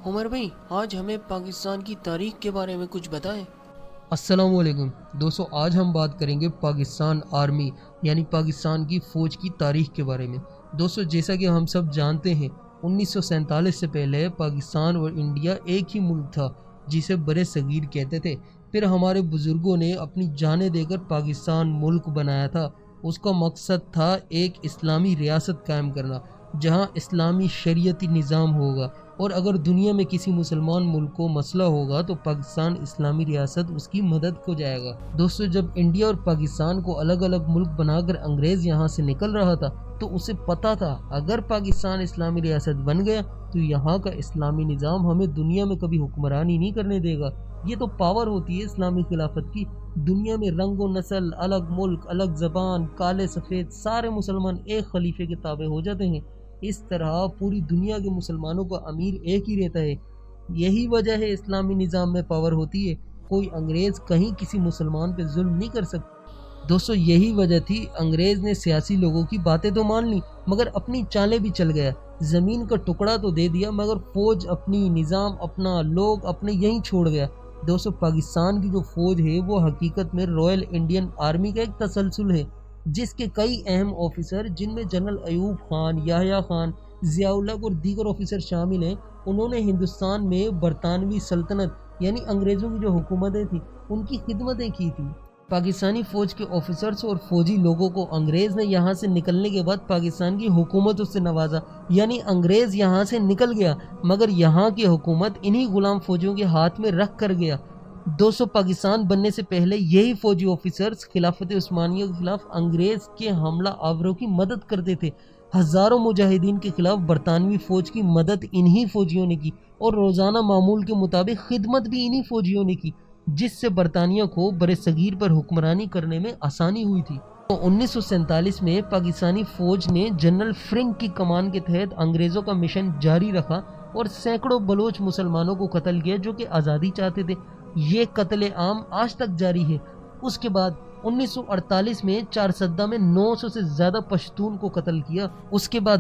عمر بھائی، آج ہمیں پاکستان کی تاریخ کے بارے میں کچھ بتائیں۔ السلام علیکم دوستو، آج ہم بات کریں گے پاکستان آرمی یعنی پاکستان کی فوج کی تاریخ کے بارے میں۔ دوستو، جیسا کہ ہم سب جانتے ہیں 1947 سے پہلے پاکستان اور انڈیا ایک ہی ملک تھا جسے برِ صغیر کہتے تھے۔ پھر ہمارے بزرگوں نے اپنی جانیں دے کر پاکستان ملک بنایا تھا۔ اس کا مقصد تھا ایک اسلامی ریاست قائم کرنا جہاں اسلامی شریعتی نظام ہوگا، اور اگر دنیا میں کسی مسلمان ملک کو مسئلہ ہوگا تو پاکستان اسلامی ریاست اس کی مدد کو جائے گا۔ دوستو، جب انڈیا اور پاکستان کو الگ الگ ملک بنا کر انگریز یہاں سے نکل رہا تھا تو اسے پتا تھا اگر پاکستان اسلامی ریاست بن گیا تو یہاں کا اسلامی نظام ہمیں دنیا میں کبھی حکمرانی نہیں کرنے دے گا۔ یہ تو پاور ہوتی ہے اسلامی خلافت کی۔ دنیا میں رنگ و نسل، الگ ملک، الگ زبان، کالے سفید، سارے مسلمان ایک خلیفے کے تابع ہو جاتے ہیں۔ اس طرح پوری دنیا کے مسلمانوں کا امیر ایک ہی رہتا ہے۔ یہی وجہ ہے اسلامی نظام میں پاور ہوتی ہے، کوئی انگریز کہیں کسی مسلمان پہ ظلم نہیں کر سکتا۔ دوستو، یہی وجہ تھی انگریز نے سیاسی لوگوں کی باتیں تو مان لی مگر اپنی چالیں بھی چل گیا۔ زمین کا ٹکڑا تو دے دیا مگر فوج اپنی، نظام اپنا، لوگ اپنے یہیں چھوڑ گیا۔ دوستو، پاکستان کی جو فوج ہے وہ حقیقت میں رائل انڈین آرمی کا ایک تسلسل ہے جس کے کئی اہم آفیسر، جن میں جنرل ایوب خان، یحییٰ خان، ضیاء الحق اور دیگر آفیسر شامل ہیں، انہوں نے ہندوستان میں برطانوی سلطنت یعنی انگریزوں کی جو حکومتیں تھیں ان کی خدمتیں کی تھیں۔ پاکستانی فوج کے آفیسرز اور فوجی لوگوں کو انگریز نے یہاں سے نکلنے کے بعد پاکستان کی حکومت سے نوازا، یعنی انگریز یہاں سے نکل گیا مگر یہاں کی حکومت انہی غلام فوجیوں کے ہاتھ میں رکھ کر گیا۔ دوستو، پاکستان بننے سے پہلے یہی فوجی آفیسرز خلافت عثمانیہ کے خلاف انگریز کے حملہ آوروں کی مدد کرتے تھے۔ ہزاروں مجاہدین کے خلاف برطانوی فوج کی مدد انہی فوجیوں نے کی اور روزانہ معمول کے مطابق خدمت بھی انہی فوجیوں نے کی، جس سے برطانیہ کو برِ صغیر پر حکمرانی کرنے میں آسانی ہوئی تھی۔ 1947 میں پاکستانی فوج نے جنرل فرنک کی کمان کے تحت انگریزوں کا مشن جاری رکھا اور سینکڑوں بلوچ مسلمانوں کو قتل کیا جو کہ آزادی چاہتے تھے۔ یہ قتل عام آج تک جاری ہے۔ اس کے بعد 1948 میں چارسدہ میں 900 سے زیادہ پشتون کو قتل کیا۔ اس کے بعد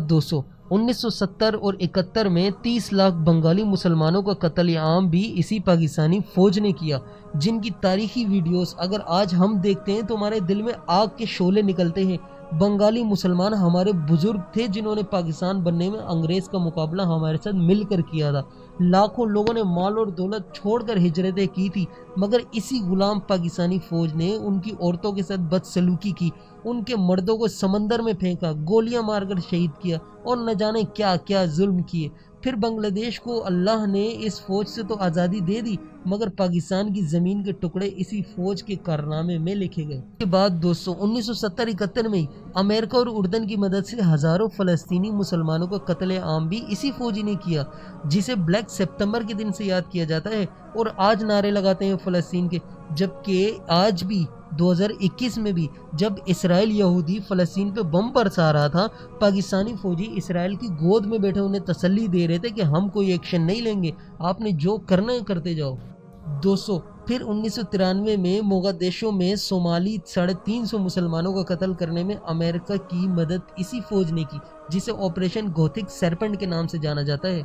1970 اور 71 میں 30 لاکھ بنگالی مسلمانوں کا قتل عام بھی اسی پاکستانی فوج نے کیا، جن کی تاریخی ویڈیوز اگر آج ہم دیکھتے ہیں تو ہمارے دل میں آگ کے شعلے نکلتے ہیں۔ بنگالی مسلمان ہمارے بزرگ تھے جنہوں نے پاکستان بننے میں انگریز کا مقابلہ ہمارے ساتھ مل کر کیا تھا۔ لاکھوں لوگوں نے مال اور دولت چھوڑ کر ہجرتیں کی تھی مگر اسی غلام پاکستانی فوج نے ان کی عورتوں کے ساتھ بدسلوکی کی، ان کے مردوں کو سمندر میں پھینکا، گولیاں مار کر شہید کیا اور نہ جانے کیا کیا ظلم کیے۔ پھر بنگلہ دیش کو اللہ نے اس فوج سے تو آزادی دے دی مگر پاکستان کی زمین کے ٹکڑے اسی فوج کے کارنامے میں لکھے گئے۔ اس کے بعد 1970-71 میں امریکہ اور اردن کی مدد سے ہزاروں فلسطینی مسلمانوں کا قتل عام بھی اسی فوجی نے کیا، جسے بلیک سپتمبر کے دن سے یاد کیا جاتا ہے اور آج نعرے لگاتے ہیں فلسطین کے، جبکہ آج بھی 2021 میں بھی جب اسرائیل یہودی فلسطین پہ بم برسا رہا تھا، پاکستانی فوجی اسرائیل کی گود میں بیٹھے انہیں تسلی دے رہے تھے کہ ہم کوئی ایکشن نہیں لیں گے، آپ نے جو کرنا ہے کرتے جاؤ۔ دوستو، پھر 1993 میں موغادیشو میں صومالی 350 مسلمانوں کا قتل کرنے میں امریکہ کی مدد اسی فوج نے کی، جسے آپریشن گوتھک سرپنٹ کے نام سے جانا جاتا ہے۔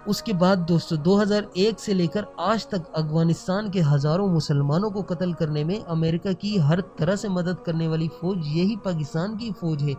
اس کے بعد 2001 سے لے کر آج تک افغانستان کے ہزاروں مسلمانوں کو قتل کرنے میں امریکہ کی ہر طرح سے مدد کرنے والی فوج یہی پاکستان کی فوج ہے۔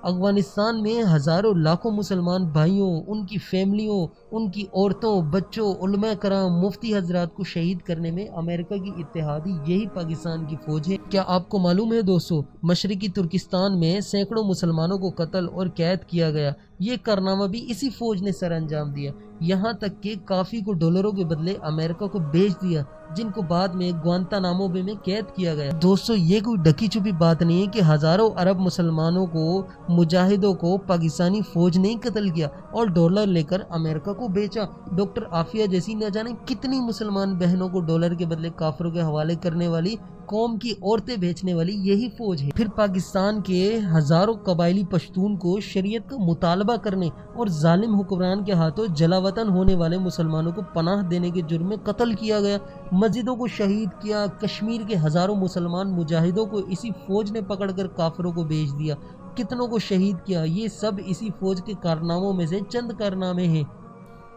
افغانستان میں ہزاروں لاکھوں مسلمان بھائیوں، ان کی فیملیوں، ان کی عورتوں، بچوں، علماء کرام، مفتی حضرات کو شہید کرنے میں امریکہ کی اتحادی یہی پاکستان کی فوج ہے۔ کیا آپ کو معلوم ہے دوستو، مشرقی ترکستان میں سینکڑوں مسلمانوں کو قتل اور قید کیا گیا، یہ کارنامہ بھی اسی فوج نے سر انجام دیا، یہاں تک کہ کافی کو ڈالروں کے بدلے امریکہ کو بیچ دیا، جن کو بعد میں گوانتانامو بے میں قید کیا گیا۔ دوستو، یہ کوئی ڈکی چھپی بات نہیں ہے کہ ہزاروں عرب مسلمانوں کو، مجاہدوں کو پاکستانی فوج نے قتل کیا اور ڈالر لے کر امریکہ کو بیچا۔ ڈاکٹر عافیہ جیسی نہ جانے کتنی مسلمان بہنوں کو ڈالر کے بدلے کافروں کے حوالے کرنے والی قوم کی عورتیں بیچنے والی یہی فوج ہے۔ پھر پاکستان کے ہزاروں قبائلی پشتون کو شریعت کا مطالبہ کرنے اور ظالم حکمران کے ہاتھوں جلا وطن ہونے والے مسلمانوں کو پناہ دینے کے جرم میں قتل کیا گیا، مسجدوں کو شہید کیا، کشمیر کے ہزاروں مسلمان مجاہدوں کو اسی فوج نے پکڑ کر کافروں کو بیچ دیا، کتنوں کو شہید کیا۔ یہ سب اسی فوج کے کارناموں میں سے چند کارنامے ہیں۔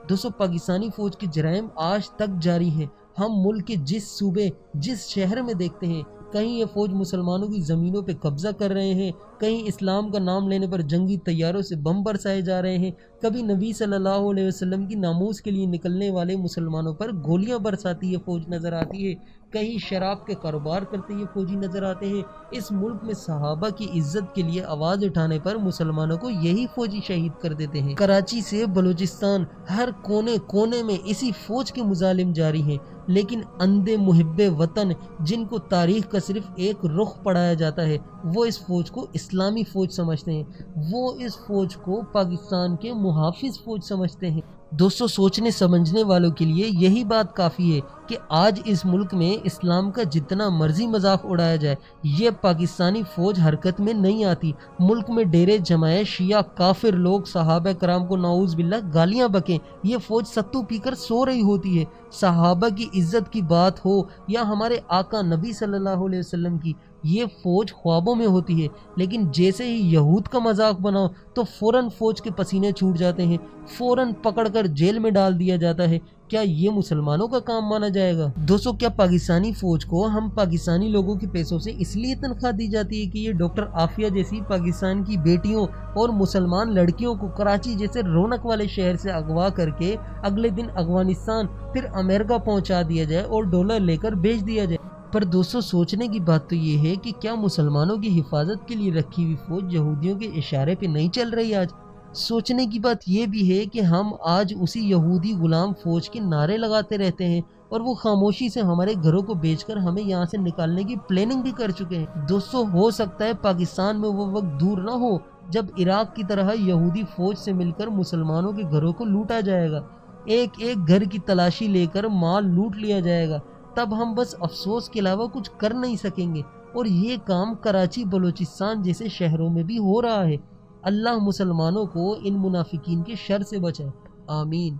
دوستو، پاکستانی فوج کے جرائم آج تک جاری ہیں۔ ہم ملک کے جس صوبے، جس شہر میں دیکھتے ہیں، کہیں یہ فوج مسلمانوں کی زمینوں پہ قبضہ کر رہے ہیں، کہیں اسلام کا نام لینے پر جنگی طیاروں سے بم برسائے جا رہے ہیں، کبھی نبی صلی اللہ علیہ وسلم کی ناموس کے لیے نکلنے والے مسلمانوں پر گولیاں برساتی یہ فوج نظر آتی ہے، کہیں شراب کے کاروبار کرتے یہ فوجی نظر آتے ہیں۔ اس ملک میں صحابہ کی عزت کے لیے آواز اٹھانے پر مسلمانوں کو یہی فوجی شہید کر دیتے ہیں۔ کراچی سے بلوچستان، ہر کونے کونے میں اسی فوج کے مظالم جاری ہیں، لیکن اندھے محب وطن جن کو تاریخ کا صرف ایک رخ پڑھایا جاتا ہے، وہ اس فوج کو اسلامی فوج سمجھتے ہیں، وہ اس فوج کو پاکستان کے محافظ فوج سمجھتے ہیں۔ دوستو، سوچنے سمجھنے والوں کے لیے یہی بات کافی ہے کہ آج اس ملک میں اسلام کا جتنا مرضی مذاق اڑایا جائے، یہ پاکستانی فوج حرکت میں نہیں آتی۔ ملک میں ڈیرے جمائے شیعہ کافر لوگ صحابہ کرام کو نعوذ باللہ گالیاں بکیں، یہ فوج ستو پی کر سو رہی ہوتی ہے۔ صحابہ کی عزت کی بات ہو یا ہمارے آقا نبی صلی اللہ علیہ وسلم کی، یہ فوج خوابوں میں ہوتی ہے، لیکن جیسے ہی یہود کا مذاق بناؤ تو فوراً فوج کے پسینے چھوٹ جاتے ہیں، فوراً پکڑ کر جیل میں ڈال دیا جاتا ہے۔ کیا یہ مسلمانوں کا کام مانا جائے گا؟ دوستو، کیا پاکستانی فوج کو ہم پاکستانی لوگوں کے پیسوں سے اس لیے تنخواہ دی جاتی ہے کہ یہ ڈاکٹر عافیہ جیسی پاکستان کی بیٹیوں اور مسلمان لڑکیوں کو کراچی جیسے رونق والے شہر سے اغوا کر کے اگلے دن افغانستان پھر امریکہ پہنچا دیا جائے اور ڈالر لے کر بیچ دیا جائے؟ پر دوستو، سوچنے کی بات تو یہ ہے کہ کیا مسلمانوں کی حفاظت کے لیے رکھی ہوئی فوج یہودیوں کے اشارے پہ نہیں چل رہی آج؟ سوچنے کی بات یہ بھی ہے کہ ہم آج اسی یہودی غلام فوج کے نعرے لگاتے رہتے ہیں اور وہ خاموشی سے ہمارے گھروں کو بیچ کر ہمیں یہاں سے نکالنے کی پلاننگ بھی کر چکے ہیں۔ دوستو، ہو سکتا ہے پاکستان میں وہ وقت دور نہ ہو جب عراق کی طرح یہودی فوج سے مل کر مسلمانوں کے گھروں کو لوٹا جائے گا، ایک ایک گھر کی تلاشی لے کر مال لوٹ لیا جائے گا، تب ہم بس افسوس کے علاوہ کچھ کر نہیں سکیں گے۔ اور یہ کام کراچی بلوچستان جیسے شہروں میں بھی ہو رہا ہے۔ اللہ مسلمانوں کو ان منافقین کے شر سے بچائے، آمین۔